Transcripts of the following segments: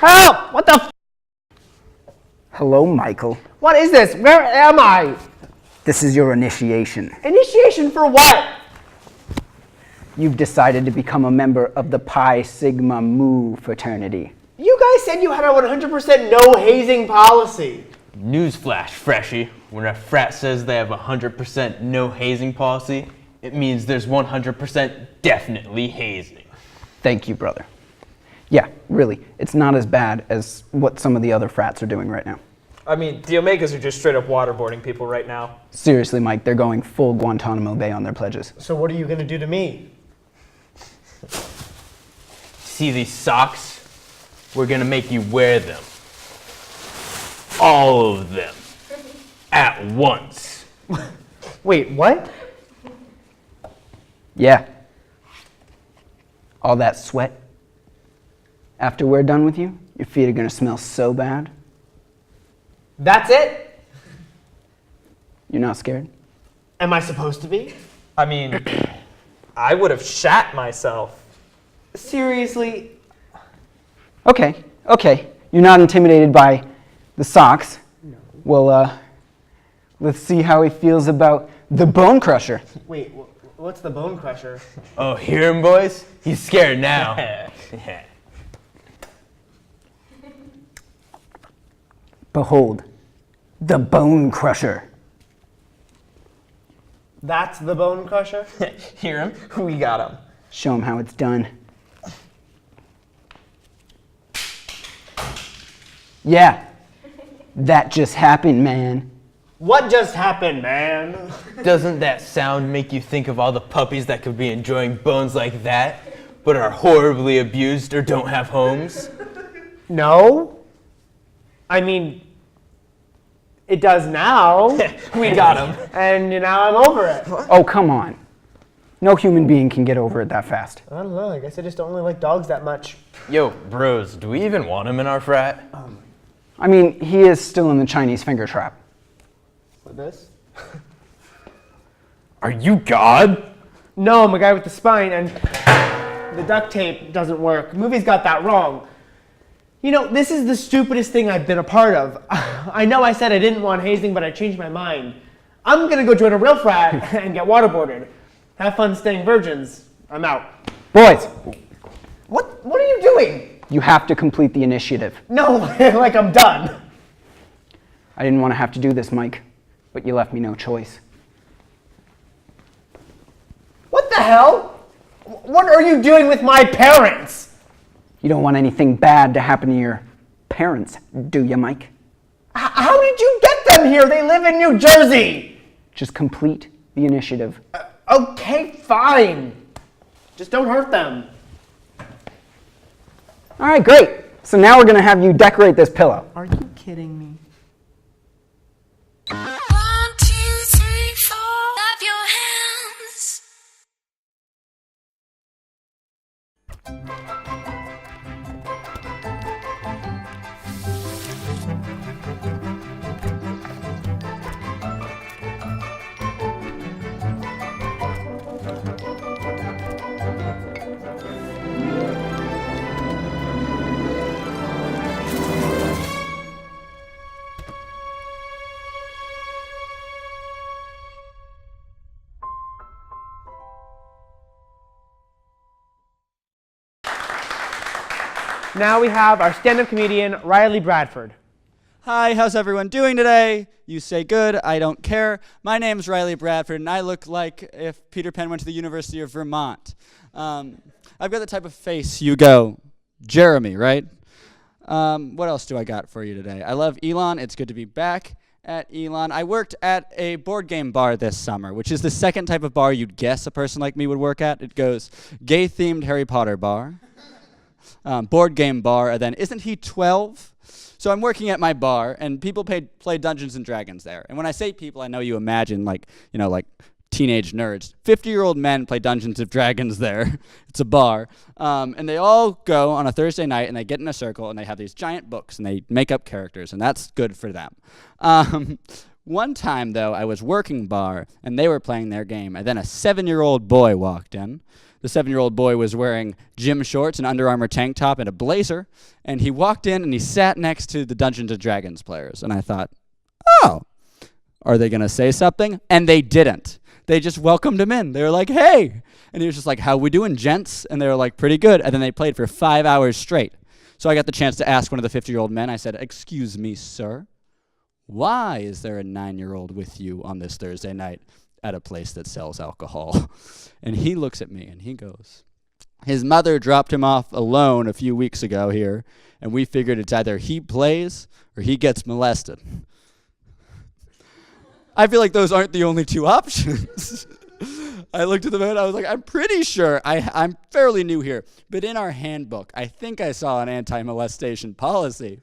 Help! What the Hello, Michael. What is this? Where am I? This is your initiation. Initiation for what? You've decided to become a member of the Pi Sigma Mu fraternity. You guys said you had a 100% no hazing policy. Newsflash, freshie. When a frat says they have a 100% no hazing policy, it means there's 100% definitely hazing. Thank you, brother. Yeah, really, it's not as bad as what some of the other frats are doing right now. I mean, the Omegas are just straight up waterboarding people right now. Seriously, Mike, they're going full Guantanamo Bay on their pledges. So what are you gonna do to me? See these socks? We're gonna make you wear them. All of them. At once. Wait, what? Yeah. All that sweat. After we're done with you, your feet are gonna smell so bad. That's it? You're not scared? Am I supposed to be? I mean, I would have shat myself. Seriously? Okay. You're not intimidated by the socks. No. Well, let's see how he feels about the Bone Crusher. Wait, what's the Bone Crusher? Oh, hear him, boys? He's scared now. Behold, the Bone Crusher. That's the Bone Crusher? Hear him? We got him. Show him how it's done. Yeah, that just happened, man. What just happened, man? Doesn't that sound make you think of all the puppies that could be enjoying bones like that, but are horribly abused or don't have homes? No. I mean, it does now. We got him. And now I'm over it. Oh, come on. No human being can get over it that fast. I don't know. I guess I just don't really like dogs that much. Yo, bros, do we even want him in our frat? I mean, he is still in the Chinese finger trap. With this? Are you God? No, I'm a guy with the spine, and the duct tape doesn't work. The movie's got that wrong. You know, this is the stupidest thing I've been a part of. I know I said I didn't want hazing, but I changed my mind. I'm gonna go join a real frat and get waterboarded. Have fun staying virgins. I'm out. Boys, What are you doing? you have to complete the initiative. No, like I'm done. I didn't want to have to do this, Mike, but you left me no choice. What the hell? What are you doing with my parents? You don't want anything bad to happen to your parents, do you, Mike? How did you get them here? They live in New Jersey. Just complete the initiative. Okay, fine. Just don't hurt them. All right, great. So now we're going to have you decorate this pillow. Are you kidding me? 1, 2, 3, 4. Clap your hands. Now we have our stand-up comedian, Riley Bradford. Hi, how's everyone doing today? You say good, I don't care. My name's Riley Bradford, and I look like if Peter Pan went to the University of Vermont. I've got the type of face you go, Jeremy, right? What else do I got for you today? I love Elon. It's good to be back at Elon. I worked at a board game bar this summer, which is the second type of bar you'd guess a person like me would work at. It goes gay-themed Harry Potter bar, board game bar, and then isn't he 12? So I'm working at my bar, and people play Dungeons and Dragons there. And when I say people, I know you imagine like teenage nerds. 50-year-old men play Dungeons and Dragons there. It's a bar. And they all go on a Thursday night, and they get in a circle, and they have these giant books, and they make up characters, and that's good for them. One time, though, I was working bar, and they were playing their game, and then a 7-year-old boy walked in. The 7-year-old boy was wearing gym shorts, an Under Armour tank top, and a blazer. And he walked in and he sat next to the Dungeons and Dragons players. And I thought, oh, are they going to say something? And they didn't. They just welcomed him in. They were like, hey. And he was just like, how we doing, gents? And they were like, pretty good. And then they played for 5 hours straight. So I got the chance to ask one of the 50-year-old men. I said, excuse me, sir, why is there a 9-year-old with you on this Thursday night at a place that sells alcohol? And he looks at me and he goes, his mother dropped him off alone a few weeks ago here, and we figured it's either he plays or he gets molested. I feel like those aren't the only two options. I looked at the man, I was like, I'm pretty sure, I'm fairly new here, but in our handbook, I think I saw an anti-molestation policy.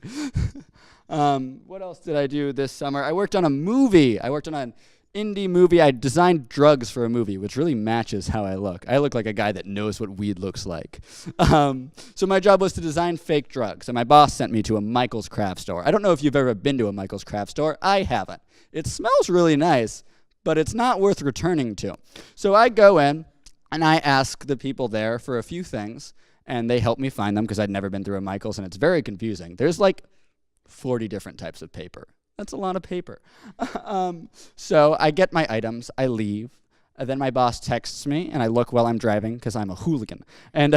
What else did I do this summer? I worked on a movie. I worked on an indie movie. I designed drugs for a movie, which really matches how I look. I look like a guy that knows what weed looks like. So my job was to design fake drugs, and my boss sent me to a Michael's craft store. I don't know if you've ever been to a Michael's craft store. I haven't. It smells really nice, but it's not worth returning to. So I go in, and I ask the people there for a few things, and they help me find them because I'd never been through a Michael's, and it's very confusing. There's like 40 different types of paper. That's a lot of paper. So I get my items, I leave, and then my boss texts me, and I look while I'm driving because I'm a hooligan. And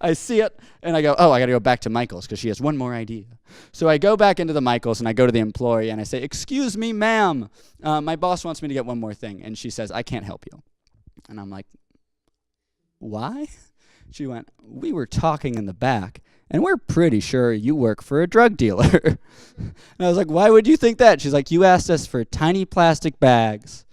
I see it, and I go, oh, I got to go back to Michael's because she has one more idea. So I go back into the Michael's, and I go to the employee, and I say, excuse me, ma'am. My boss wants me to get one more thing. And she says, I can't help you. And I'm like, why? She went, we were talking in the back, and we're pretty sure you work for a drug dealer. And I was like, why would you think that? She's like, you asked us for tiny plastic bags,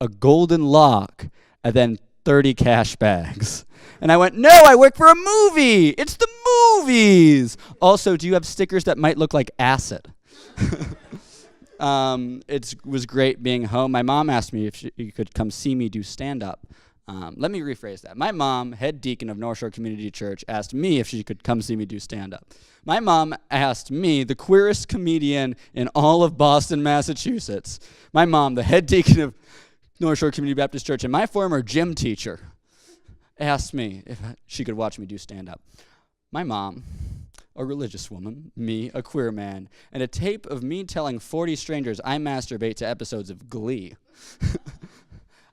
a golden lock, and then 30 cash bags. And I went, no, I work for a movie. It's the movies. Also, do you have stickers that might look like acid? It was great being home. My mom asked me if she could come see me do stand-up. Let me rephrase that. My mom, head deacon of North Shore Community Church, asked me if she could come see me do stand-up. My mom asked me, the queerest comedian in all of Boston, Massachusetts. My mom, the head deacon of North Shore Community Baptist Church, and my former gym teacher, asked me if she could watch me do stand-up. My mom, a religious woman, me, a queer man, and a tape of me telling 40 strangers I masturbate to episodes of Glee.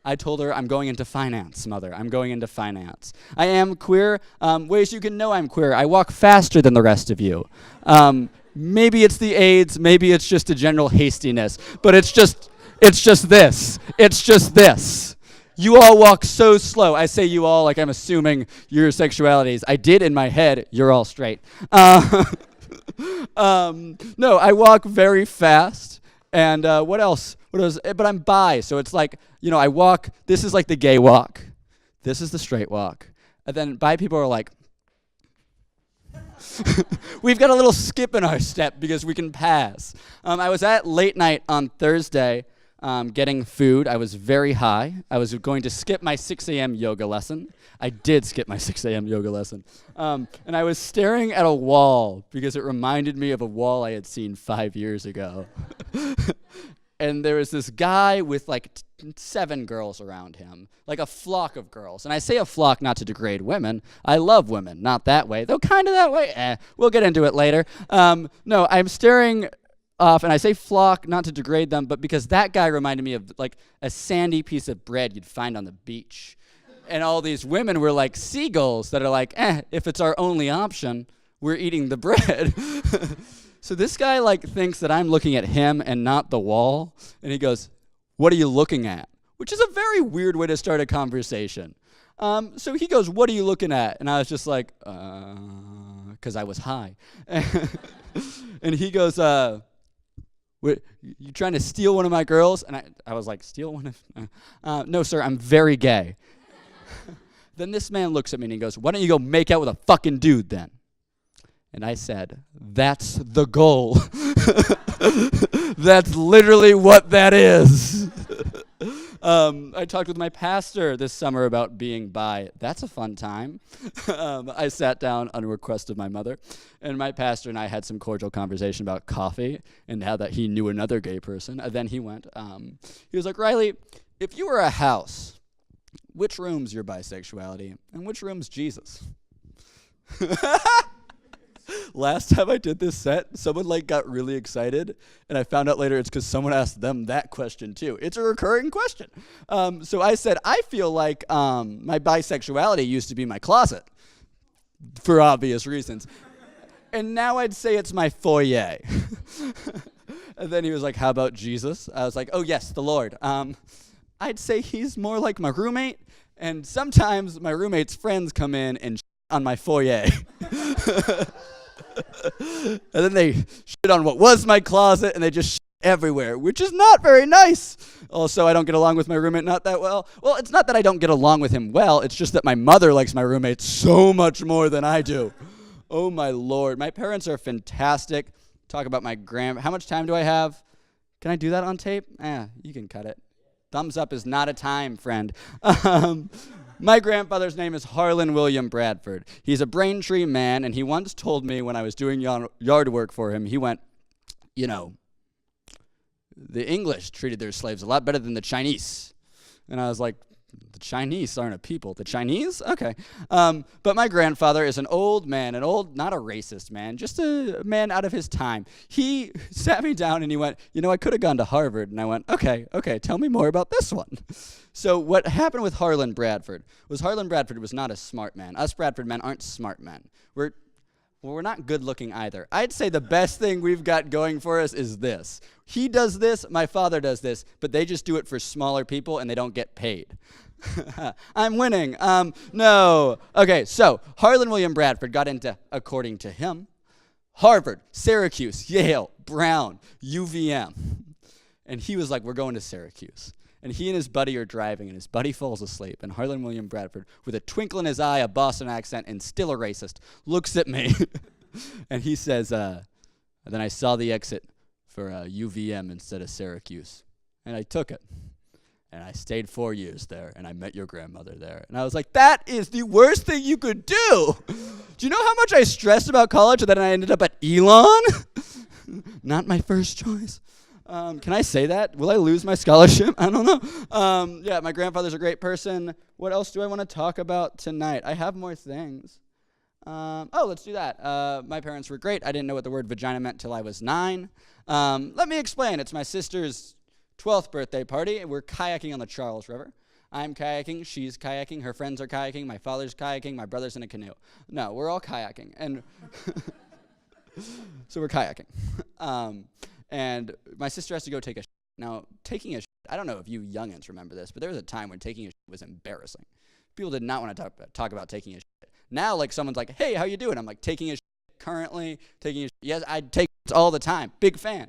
I told her, I'm going into finance, mother. I'm going into finance. I am queer. Ways you can know I'm queer. I walk faster than the rest of you. Maybe it's the AIDS. Maybe it's just a general hastiness. But it's just this. It's just this. You all walk so slow. I say you all like I'm assuming your sexualities. I did in my head. You're all straight. No, I walk very fast. And what else? But I'm bi, so it's like, I walk. This is like the gay walk. This is the straight walk. And then bi people are like, we've got a little skip in our step because we can pass. I was at late night on Thursday getting food. I was very high. I was going to skip my 6 a.m. yoga lesson. I did skip my 6 a.m. yoga lesson. And I was staring at a wall because it reminded me of a wall I had seen 5 years ago. And there was this guy with like 7 girls around him, like a flock of girls. And I say a flock not to degrade women. I love women, not that way, though kind of that way. We'll get into it later. No, I'm staring off, and I say flock not to degrade them, but because that guy reminded me of like a sandy piece of bread you'd find on the beach. And all these women were like seagulls that are like, if it's our only option, we're eating the bread. So this guy like thinks that I'm looking at him and not the wall, and he goes, what are you looking at? Which is a very weird way to start a conversation. So he goes, what are you looking at? And I was just like, because I was high. And he goes, you trying to steal one of my girls? And I was like, steal one of, no sir, I'm very gay. Then this man looks at me and he goes, why don't you go make out with a fucking dude then? And I said, that's the goal. That's literally what that is. I talked with my pastor this summer about being bi. That's a fun time. I sat down on a request of my mother, and my pastor and I had some cordial conversation about coffee and how that he knew another gay person. And then he went, he was like, Riley, if you were a house, which room's your bisexuality and which room's Jesus? Last time I did this set, someone got really excited, and I found out later it's because someone asked them that question too. It's a recurring question. So I said, I feel like my bisexuality used to be my closet, for obvious reasons. And now I'd say it's my foyer. And then he was like, how about Jesus? I was like, oh yes, the Lord. I'd say he's more like my roommate, and sometimes my roommate's friends come in and on my foyer. And then they shit on what was my closet, and they just shit everywhere, which is not very nice. Also, I don't get along with my roommate not that well. Well, it's not that I don't get along with him well, it's just that my mother likes my roommate so much more than I do. Oh my Lord, my parents are fantastic. Talk about my how much time do I have? Can I do that on tape? You can cut it. Thumbs up is not a time, friend. My grandfather's name is Harlan William Bradford. He's a Braintree man, and he once told me when I was doing yard work for him, he went, the English treated their slaves a lot better than the Chinese. And I was like, the Chinese aren't a people. The Chinese? Okay. But my grandfather is an old man, not a racist man, just a man out of his time. He sat me down and he went, I could have gone to Harvard. And I went, okay, tell me more about this one. So what happened with Harlan Bradford was not a smart man. Us Bradford men aren't smart men. We're not good looking either. I'd say the best thing we've got going for us is this. He does this, my father does this, but they just do it for smaller people and they don't get paid. I'm winning. No. Okay, so Harlan William Bradford got into, according to him, Harvard, Syracuse, Yale, Brown, UVM. And he was like, we're going to Syracuse. And he and his buddy are driving, and his buddy falls asleep. And Harlan William Bradford, with a twinkle in his eye, a Boston accent, and still a racist, looks at me. And he says, then I saw the exit for UVM instead of Syracuse. And I took it. And I stayed 4 years there, and I met your grandmother there. And I was like, that is the worst thing you could do. Do you know how much I stressed about college and then I ended up at Elon? Not my first choice. Can I say that? Will I lose my scholarship? I don't know. Yeah, my grandfather's a great person. What else do I want to talk about tonight? I have more things. Let's do that. My parents were great. I didn't know what the word vagina meant till I was 9. Let me explain. It's my sister's 12th birthday party. We're kayaking on the Charles River. I'm kayaking, she's kayaking, her friends are kayaking, my father's kayaking, my brother's in a canoe. No, we're all kayaking. And so we're kayaking. And my sister has to go take a shit. Now, taking a shit, I don't know if you youngins remember this, but there was a time when taking a shit was embarrassing. People did not want to talk about taking a shit. Now, someone's like, hey, how you doing? I'm like, taking a shit currently, taking a shit. Yes, I take shits all the time. Big fan.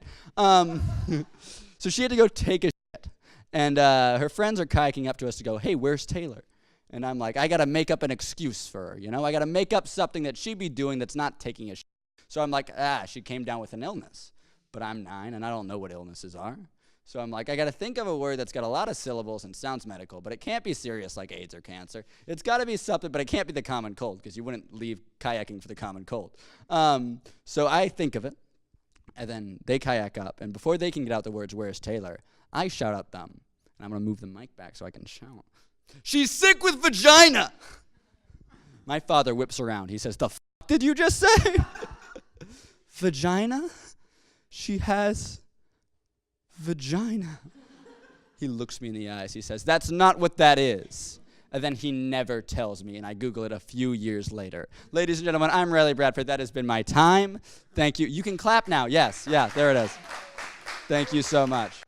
So she had to go take a shit. And her friends are kayaking up to us to go, hey, where's Taylor? And I'm like, I got to make up an excuse for her, I got to make up something that she'd be doing that's not taking a shit. So I'm like, she came down with an illness. But I'm 9, and I don't know what illnesses are. So I'm like, I got to think of a word that's got a lot of syllables and sounds medical, but it can't be serious like AIDS or cancer. It's got to be something, but it can't be the common cold, because you wouldn't leave kayaking for the common cold. So I think of it, and then they kayak up, and before they can get out the words, where's Taylor, I shout at them. And I'm going to move the mic back so I can shout. She's sick with vagina! My father whips around. He says, the f*** did you just say? Vagina? She has vagina. He looks me in the eyes. He says, that's not what that is. And then he never tells me, and I Google it a few years later. Ladies and gentlemen, I'm Riley Bradford. That has been my time. Thank you. You can clap now. Yes. Yeah, there it is. Thank you so much.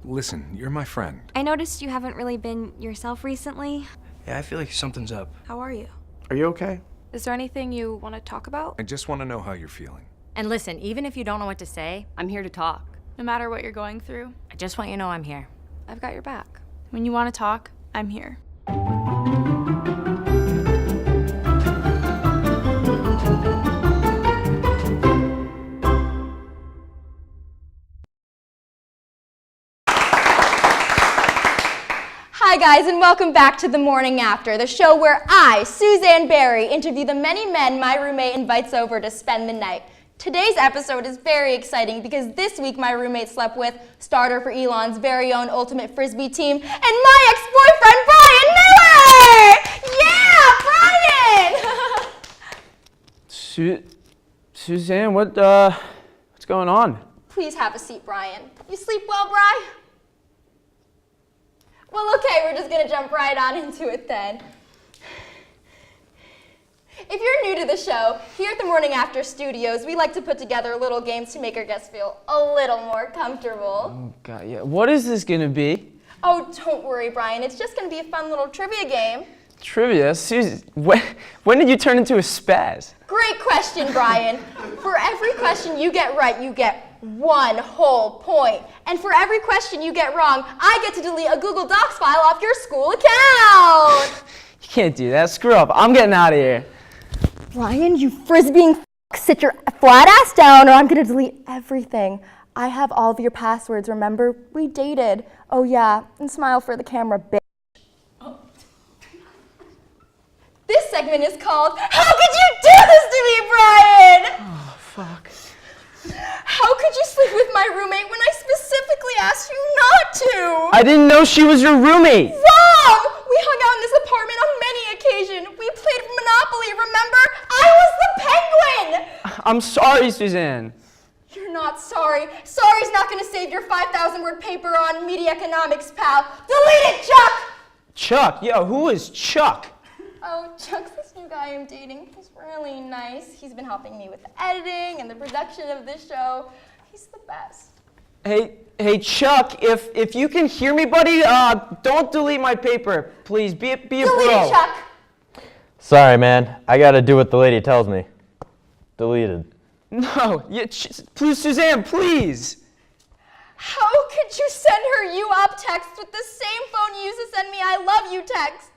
Listen, you're my friend. I noticed you haven't really been yourself recently. Yeah, I feel like something's up. How are you? Are you okay? Is there anything you want to talk about? I just want to know how you're feeling. And listen, even if you don't know what to say, I'm here to talk. No matter what you're going through, I just want you to know I'm here. I've got your back. When you want to talk, I'm here. Hi guys, and welcome back to The Morning After, the show where I, Suzanne Barry, interview the many men my roommate invites over to spend the night. Today's episode is very exciting because this week my roommate slept with starter for Elon's very own Ultimate Frisbee team and my ex-boyfriend, Brian Miller! Yeah, Brian! Suzanne, what's going on? Please have a seat, Brian. You sleep well, Brian? Well, okay, we're just gonna jump right on into it then. If you're new to the show, here at the Morning After Studios, we like to put together little games to make our guests feel a little more comfortable. Oh, God, yeah. What is this gonna be? Oh, don't worry, Brian. It's just gonna be a fun little trivia game. Trivia? Susan, when did you turn into a spaz? Great question, Brian. For every question you get right, you get 1 whole point. And for every question you get wrong, I get to delete a Google Docs file off your school account. You can't do that. Screw up. I'm getting out of here. Brian, you frisbeeing sit your flat ass down or I'm gonna delete everything. I have all of your passwords, remember? We dated. Oh yeah, and smile for the camera, bitch. Oh. This segment is called, How Could You Do This to Me, Brian? Oh, fuck. How could you sleep with my roommate when I specifically asked you not to? I didn't know she was your roommate. Wrong! We hung out in this apartment on many occasions. We played Monopoly, remember? I was the penguin! I'm sorry, Suzanne. You're not sorry. Sorry's not gonna save your 5,000-word paper on media economics, pal. Delete it, Chuck! Chuck? Yo, who is Chuck? Oh, Chuck's this new guy I'm dating. He's really nice. He's been helping me with the editing and the production of this show. He's the best. Hey, Chuck, if you can hear me, buddy, don't delete my paper. Please, be a Delete bro. it, Chuck! Sorry, man. I gotta do what the lady tells me. Deleted. No, please, Suzanne, please. How could you send her you up text with the same phone you used to send me I love you texts?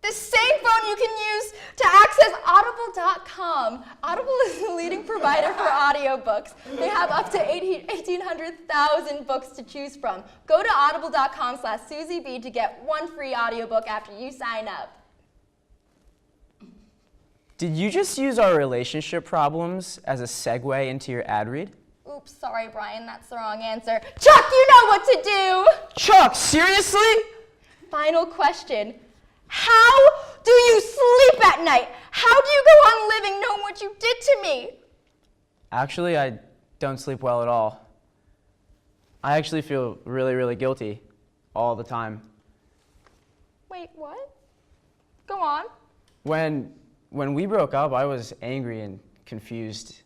The same phone you can use to access audible.com. Audible is the leading provider for audiobooks. They have up to 1,800,000 books to choose from. Go to audible.com/SusieB to get 1 free audiobook after you sign up. Did you just use our relationship problems as a segue into your ad read? Oops, sorry, Brian, that's the wrong answer. Chuck, you know what to do! Chuck, seriously? Final question. How do you sleep at night? How do you go on living knowing what you did to me? Actually, I don't sleep well at all. I actually feel really, really guilty all the time. Wait, what? Go on. When we broke up, I was angry and confused.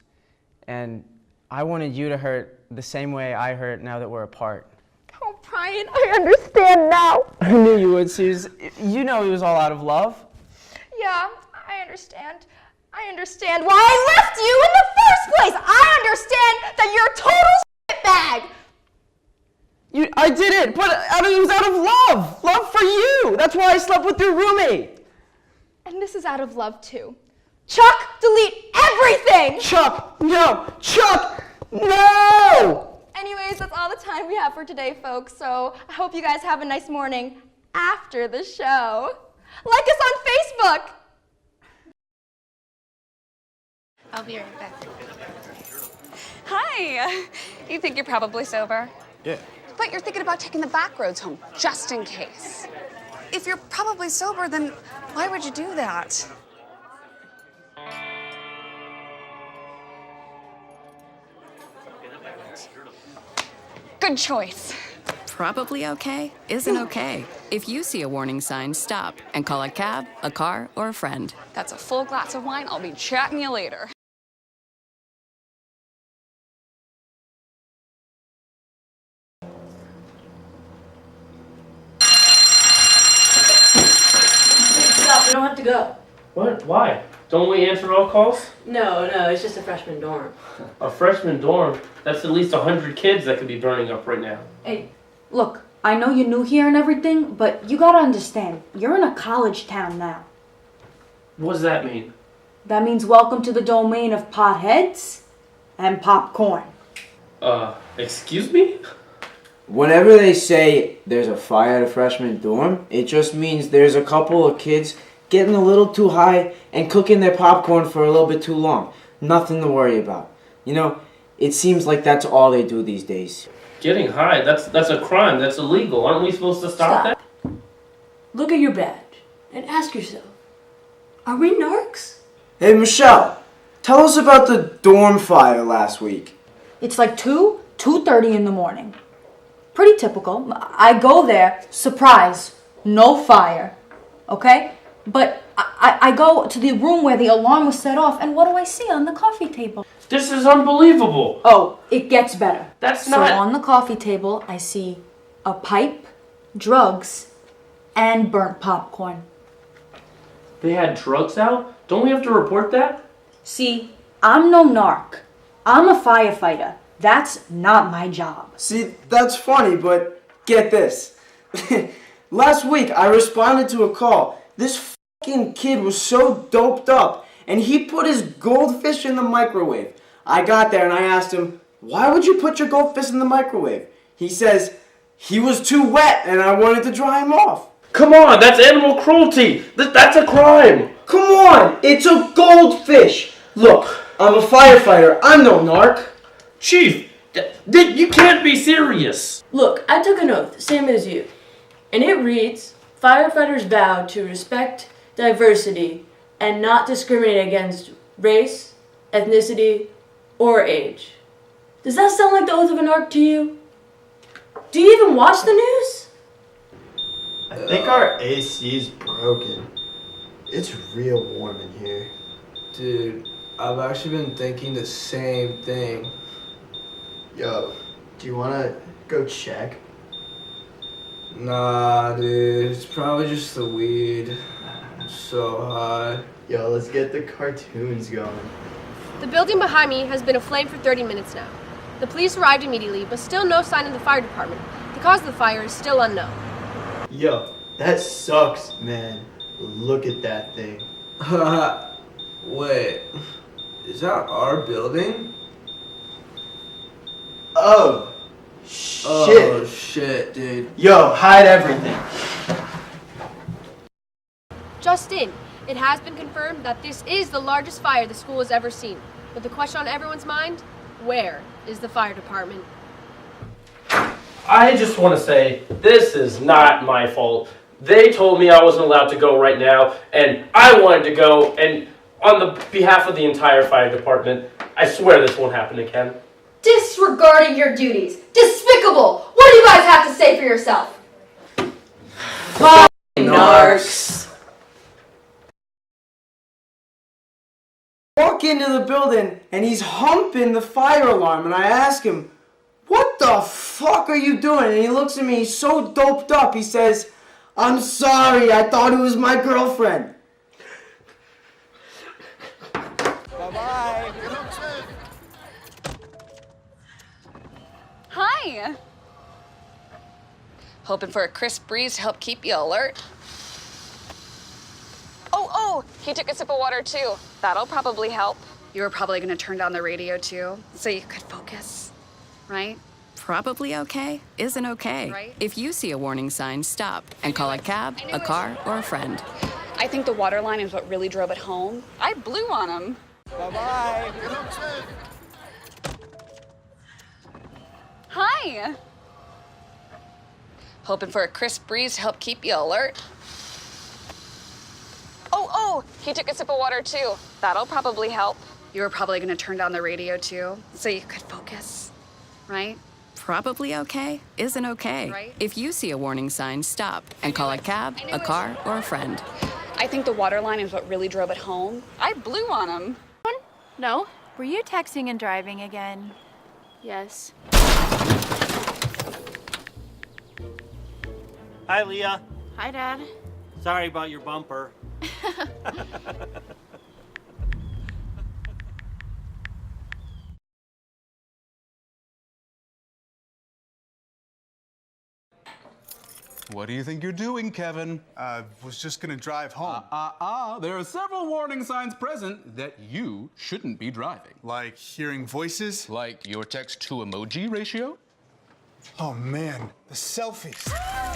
And I wanted you to hurt the same way I hurt now that we're apart. Oh, Brian, I understand now. I knew you would, Suze. You know it was all out of love. Yeah, I understand. I understand why I left you in the first place. I understand that you're a total shitbag. I did it, but it was out of love. Love for you. That's why I slept with your roommate. And this is out of love, too. Chuck, delete everything! Chuck, no! Chuck, no! Anyways, that's all the time we have for today, folks. So I hope you guys have a nice morning after the show. Like us on Facebook. I'll be right back. Hi. You think you're probably sober? Yeah. But you're thinking about taking the back roads home, just in case. If you're probably sober, then why would you do that? Good choice. Probably okay isn't okay. If you see a warning sign, stop and call a cab, a car, or a friend. That's a full glass of wine. I'll be chatting you later. Stop, we don't have to go. What? Why? Don't we answer all calls? No, it's just a freshman dorm. A freshman dorm? That's at least 100 kids that could be burning up right now. Hey, Look, I know you're new here and everything, but you gotta understand, you're in a college town now. What does that mean? That means welcome to the domain of potheads and popcorn. Excuse me? Whenever they say there's a fire at a freshman dorm, it just means there's a couple of kids getting a little too high and cooking their popcorn for a little bit too long. Nothing to worry about. You know, it seems like that's all they do these days. Getting high, that's a crime. That's illegal. Aren't we supposed to stop that? Look at your badge and ask yourself, are we narcs? Hey, Michelle, tell us about the dorm fire last week. It's like 2:30 in the morning. Pretty typical. I go there, surprise, no fire, okay? But I go to the room where the alarm was set off, and what do I see on the coffee table? This is unbelievable. Oh, it gets better. That's so not... on the coffee table, I see a pipe, drugs, and burnt popcorn. They had drugs out? Don't we have to report that? See, I'm no narc. I'm a firefighter. That's not my job. See, that's funny, but get this. Last week, I responded to a call. This fucking kid was so doped up, and he put his goldfish in the microwave. I got there and I asked him, why would you put your goldfish in the microwave? He says, he was too wet and I wanted to dry him off. Come on, that's animal cruelty. That's a crime. Come on, it's a goldfish. Look, I'm a firefighter. I'm no narc. Chief, you can't be serious. Look, I took an oath, same as you. And it reads, firefighters vow to respect diversity and not discriminate against race, ethnicity, or age. Does that sound like the oath of an narc to you? Do you even watch the news? I think our AC's broken. It's real warm in here. Dude, I've actually been thinking the same thing. Yo, do you wanna go check? Nah, dude, it's probably just the weed. It's so hot. Yo, let's get the cartoons going. The building behind me has been aflame for 30 minutes now. The police arrived immediately, but still no sign of the fire department. The cause of the fire is still unknown. Yo, that sucks, man. Look at that thing. Wait, is that our building? Oh, shit. Oh, shit, dude. Yo, hide everything. Just in, it has been confirmed that this is the largest fire the school has ever seen. But the question on everyone's mind, where is the fire department? I just want to say, this is not my fault. They told me I wasn't allowed to go right now, and I wanted to go, and on the behalf of the entire fire department, I swear this won't happen again. Disregarding your duties. Despicable! What do you guys have to say for yourself? Narcs. Walk into the building and he's humping the fire alarm and I ask him, what the fuck are you doing? And he looks at me, he's so doped up, he says, I'm sorry, I thought it was my girlfriend. Bye-bye. Hi. Hoping for a crisp breeze to help keep you alert. Oh, he took a sip of water too. That'll probably help. You were probably gonna turn down the radio too, so you could focus, right? Probably okay isn't okay. Right. If you see a warning sign, stop and call a cab, a car, or a friend. I think the water line is what really drove it home. I blew on him. Bye-bye. Hi. Hoping for a crisp breeze to help keep you alert. Oh, he took a sip of water too. That'll probably help. You were probably gonna turn down the radio too, so you could focus, right? Probably okay isn't okay. Right. If you see a warning sign, stop and call a cab, a car, or a friend. I think the water line is what really drove it home. I blew on him. No. Were you texting and driving again? Yes. Hi, Leah. Hi, Dad. Sorry about your bumper. What do you think you're doing, Kevin? Was just gonna drive home. There are several warning signs present that you shouldn't be driving. Like hearing voices? Like your text-to-emoji ratio? Oh man, the selfies.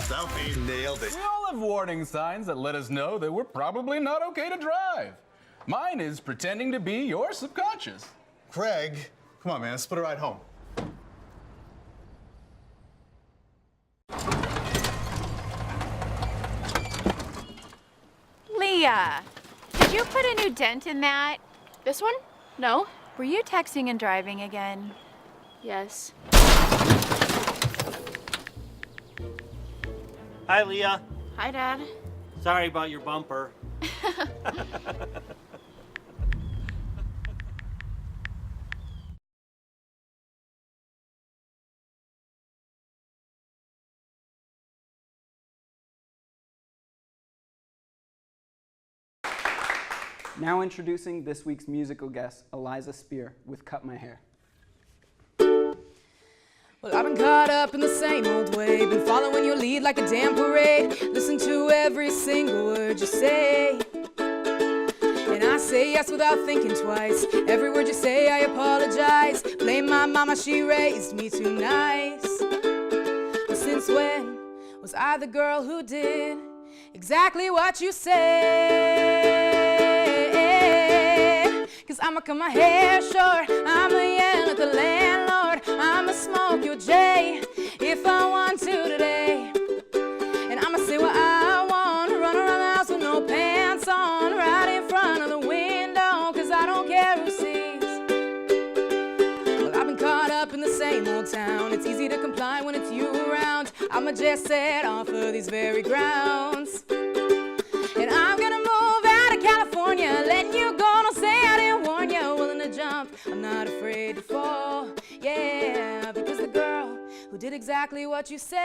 Selfie, nailed it. We all have warning signs that let us know that we're probably not okay to drive. Mine is pretending to be your subconscious. Craig, come on man, let's split a ride home. Leah, did you put a new dent in that? This one? No. Were you texting and driving again? Yes. Hi, Leah. Hi, Dad. Sorry about your bumper. Now introducing this week's musical guest, Eliza Spear, with Cut My Hair. Well, I've been caught up in the same old way, been following your lead like a damn parade. Listen to every single word you say, and I say yes without thinking twice. Every word you say, I apologize. Blame my mama, she raised me too nice. But since when was I the girl who did exactly what you said? 'Cause I'ma cut my hair short, I'ma yell at the landlord, I'ma smoke your J if I want to today. And I'ma say what I want, run around the house with no pants on, right in front of the window, 'cause I don't care who sees. Well, I've been caught up in the same old town, it's easy to comply when it's you around. I'ma just set off of these very grounds, and I'm gonna move out of California, letting you go, don't say I didn't warn you. Willing to jump, I'm not afraid to fall, yeah, because the girl who did exactly what you said,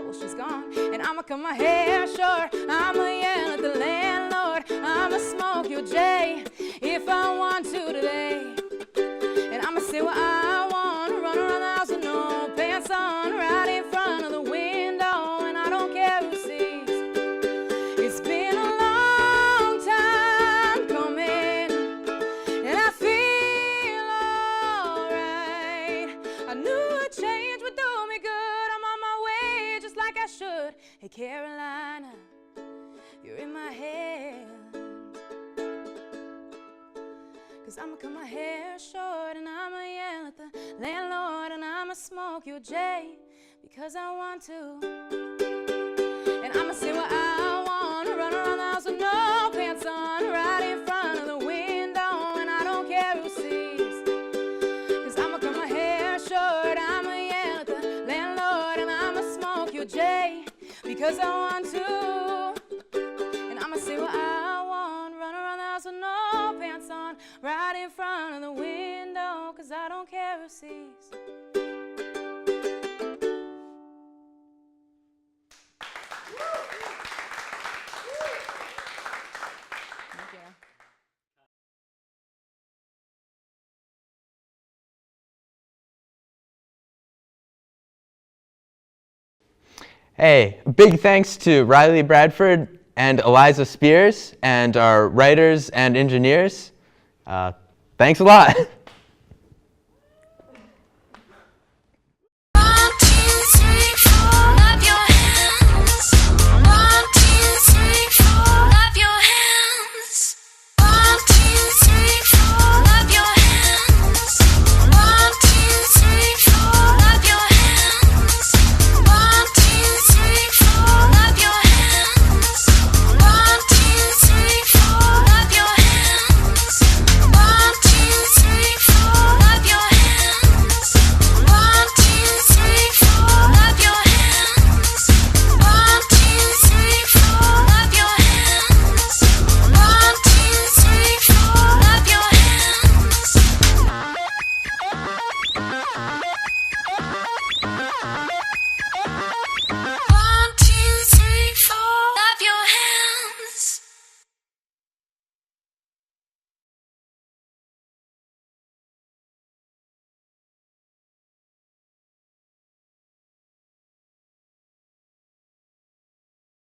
well, she's gone. And I'ma cut my hair short, I'ma yell at the landlord, I'ma smoke your J if I want to today. And I'ma say what I want, run around the house with no pants on, right in front of the window, and I don't care who sees. It's been a long time coming, and I feel alright. I knew a change would do me good, I'm on my way just like I should. Hey Carolina, you're in my head, 'cause I'ma cut my hair short, and I'ma yell at the landlord, and I'ma smoke your J because I want to. And I'ma say what I want, run around the house with no pants on, right in front of the window, and I don't care who sees. 'Cause I'ma cut my hair short, I'ma yell at the landlord, and I'ma smoke your J because I want to. And I'ma say what I want, run around the house with no pants on, right in front of the window, 'cause I don't care who sees. Hey, big thanks to Riley Bradford and Eliza Spears and our writers and engineers. Thanks a lot.